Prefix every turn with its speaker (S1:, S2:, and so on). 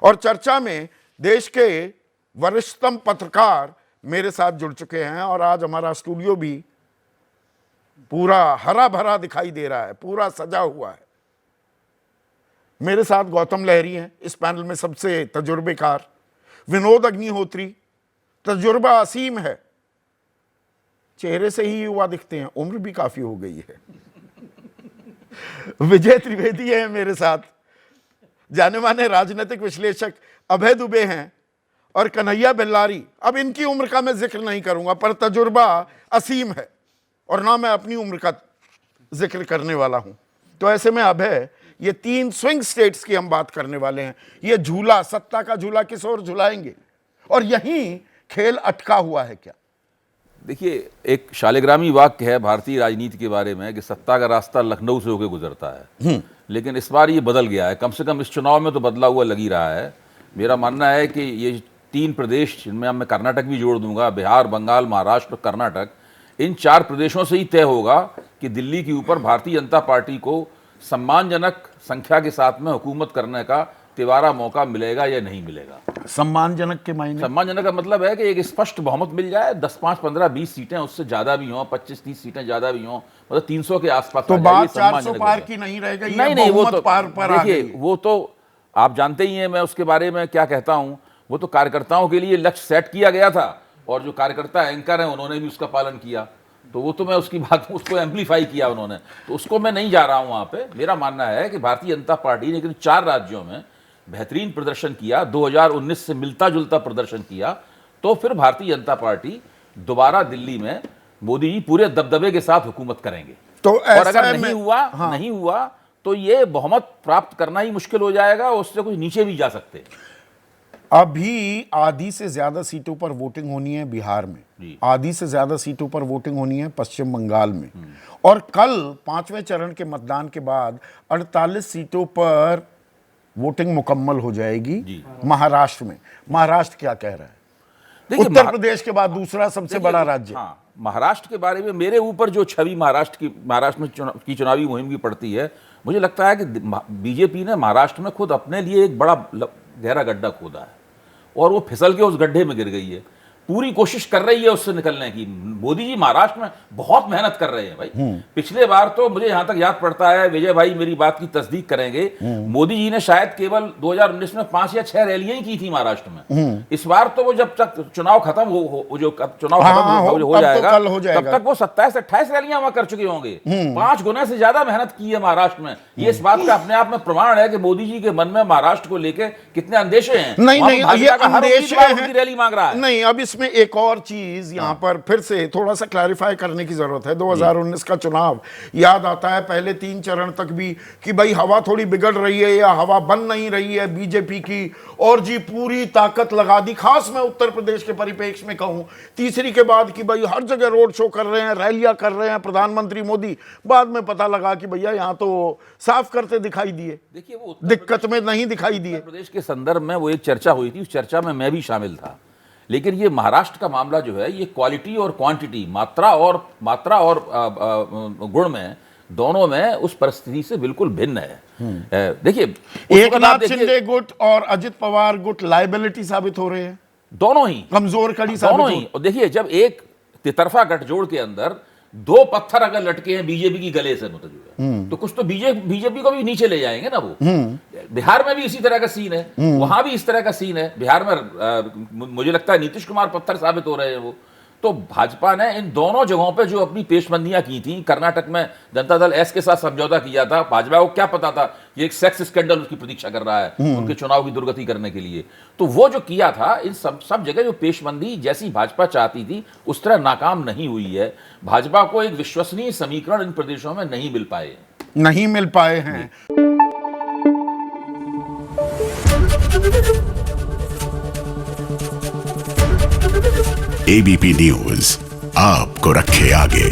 S1: और चर्चा में देश के वरिष्ठतम पत्रकार मेरे साथ जुड़ चुके हैं और आज हमारा स्टूडियो भी पूरा हरा भरा दिखाई दे रहा है, पूरा सजा हुआ है। मेरे साथ गौतम लहरी हैं, इस पैनल में सबसे तजुर्बेकार, विनोद अग्निहोत्री, तजुर्बा असीम है, चेहरे से ही युवा दिखते हैं, उम्र भी काफी हो गई है। विजय त्रिवेदी है मेरे साथ, जाने माने राजनीतिक विश्लेषक अभय दुबे हैं, और कन्हैया बेल्लारी, अब इनकी उम्र का मैं जिक्र नहीं करूंगा पर तजुर्बा असीम है और ना मैं अपनी उम्र का जिक्र करने वाला हूं। तो ऐसे में अभय, ये 3 स्विंग स्टेट्स की हम बात करने वाले हैं। ये झूला, सत्ता का झूला किस ओर झुलाएंगे और यहीं खेल अटका हुआ है क्या?
S2: देखिए, एक शालिग्रामी वाक्य है भारतीय राजनीति के बारे में कि सत्ता का रास्ता लखनऊ से होकर गुजरता है, लेकिन इस बार ये बदल गया है। कम से कम इस चुनाव में तो बदला हुआ लग ही रहा है। मेरा मानना है कि ये 3 प्रदेश, जिनमें मैं कर्नाटक भी जोड़ दूंगा, बिहार, बंगाल, महाराष्ट्र, कर्नाटक, इन 4 प्रदेशों से ही तय होगा कि दिल्ली के ऊपर भारतीय जनता पार्टी को सम्मानजनक संख्या के साथ में हुकूमत करने का तिवारा मौका मिलेगा या नहीं मिलेगा।
S1: सम्मानजनक के मायने?
S2: सम्मानजनक का मतलब है कि एक स्पष्ट बहुमत मिल जाए, 10, 5, 15, 20 सीटें, उससे ज्यादा भी हों, 25, 30 सीटें ज्यादा भी हों, मतलब 300 के आसपास।
S1: तो बात 400 पार की नहीं रहेगा?
S2: नहीं, वो तो
S1: पार पर
S2: देखिए, वो तो आप जानते ही हैं मैं उसके बारे में क्या कहता हूं। वो तो कार्यकर्ताओं के लिए लक्ष्य सेट किया गया था और जो कार्यकर्ता एंकर हैं उन्होंने भी उसका पालन किया, तो वो तो मैं उसकी बात, उसको एम्पलीफाई किया उन्होंने, तो उसको मैं नहीं जा रहा हूं वहां पे। मेरा मानना है कि भारतीय जनता पार्टी ने 4 राज्यों में बेहतरीन प्रदर्शन किया, 2019 से मिलता जुलता प्रदर्शन किया, तो फिर भारतीय जनता पार्टी दोबारा दिल्ली में मोदी जी पूरे दबदबे के साथ हुकूमत करेंगे।
S1: तो
S2: और अगर नहीं हुआ तो ये बहुमत प्राप्त करना ही मुश्किल हो जाएगा, उससे कुछ नीचे भी जा सकते।
S1: अभी आधी से ज्यादा सीटों पर वोटिंग होनी है बिहार में, आधी से ज्यादा सीटों पर वोटिंग होनी है पश्चिम बंगाल में, और कल 5वें चरण के मतदान के बाद 48 सीटों पर वोटिंग मुकम्मल हो जाएगी महाराष्ट्र में। महाराष्ट्र क्या कह रहा है? उत्तर प्रदेश के बाद दूसरा सबसे बड़ा राज्य।
S2: हाँ, महाराष्ट्र के बारे में मेरे ऊपर जो छवि महाराष्ट्र में चुनावी मुहिम की पड़ती है, मुझे लगता है कि बीजेपी ने महाराष्ट्र में खुद अपने लिए एक बड़ा गहरा गड्ढा खोदा है और वो फिसल के उस गड्ढे में गिर गई है। पूरी कोशिश कर रही है उससे निकलने की। मोदी जी महाराष्ट्र में बहुत मेहनत कर रहे हैं भाई। पिछले बार तो मुझे यहां तक याद पड़ता है, विजय भाई मेरी बात की तस्दीक करेंगे, मोदी जी ने शायद केवल 2019 में 5 या 6 रैलियां ही की थी महाराष्ट्र में। इस बार तो वो जब तक चुनाव खत्म हो जाएगा तब तक वो 27 से 28 रैलियां वहां कर चुके होंगे। 5 गुना से ज्यादा मेहनत की है महाराष्ट्र में। ये इस बात का अपने आप में प्रमाण है कि मोदी जी के मन में महाराष्ट्र को लेकर कितने अंदेशे हैं। रैली मांग रहा है।
S1: नहीं, अब इसमें एक और चीज यहां पर फिर से थोड़ा सा क्लैरिफाई करने की जरूरत है। 2019 का चुनाव याद आता है, पहले 3 चरण तक भी कि भाई हवा थोड़ी बिगड़ रही है या हवा बन नहीं रही है बीजेपी की, और जी पूरी ताकत लगा दी। खास मैं उत्तर प्रदेश के परिप्रेक्ष्य में कहूं, तीसरी के बाद कि भाई हर जगह रोड शो कर रहे हैं, रैलियां कर रहे हैं प्रधानमंत्री मोदी, बाद में पता लगा कि भैया यहां तो साफ करते दिखाई दिए।
S2: देखिए, वो
S1: दिक्कत में नहीं दिखाई दिए।
S2: उत्तर प्रदेश के संदर्भ में वो एक चर्चा हुई थी, उस चर्चा में मैं भी शामिल था। लेकिन ये महाराष्ट्र का मामला जो है, ये क्वालिटी और क्वांटिटी, मात्रा और गुण में, दोनों में उस परिस्थिति से बिल्कुल भिन्न है। देखिए,
S1: एकनाथ शिंदे गुट और अजित पवार गुट लायबिलिटी साबित हो रहे हैं,
S2: दोनों ही
S1: कमजोर कड़ी
S2: दोनों ही। और देखिए, जब एक तितरफा गठजोड़ के अंदर 2 पत्थर अगर लटके हैं बीजेपी की गले से, तो कुछ तो बीजेपी को भी नीचे ले जाएंगे ना वो। बिहार में भी इसी तरह का सीन है, वहां भी इस तरह का सीन है। बिहार में मुझे लगता है नीतीश कुमार पत्थर साबित हो रहे हैं वो। तो भाजपा ने इन दोनों जगहों पे जो अपनी पेशबंदियां की थी, कर्नाटक में जनता दल एस के साथ समझौता किया था, भाजपा को क्या पता था ये एक सेक्स स्कैंडल उसकी प्रतीक्षा कर रहा है उनके चुनाव की दुर्गति करने के लिए। तो वो जो किया था, इन सब जगह जो पेशबंदी जैसी भाजपा चाहती थी उस तरह नाकाम नहीं हुई है। भाजपा को एक विश्वसनीय समीकरण इन प्रदेशों में नहीं मिल पाए हैं।
S3: एबीपी न्यूज आपको रखे आगे।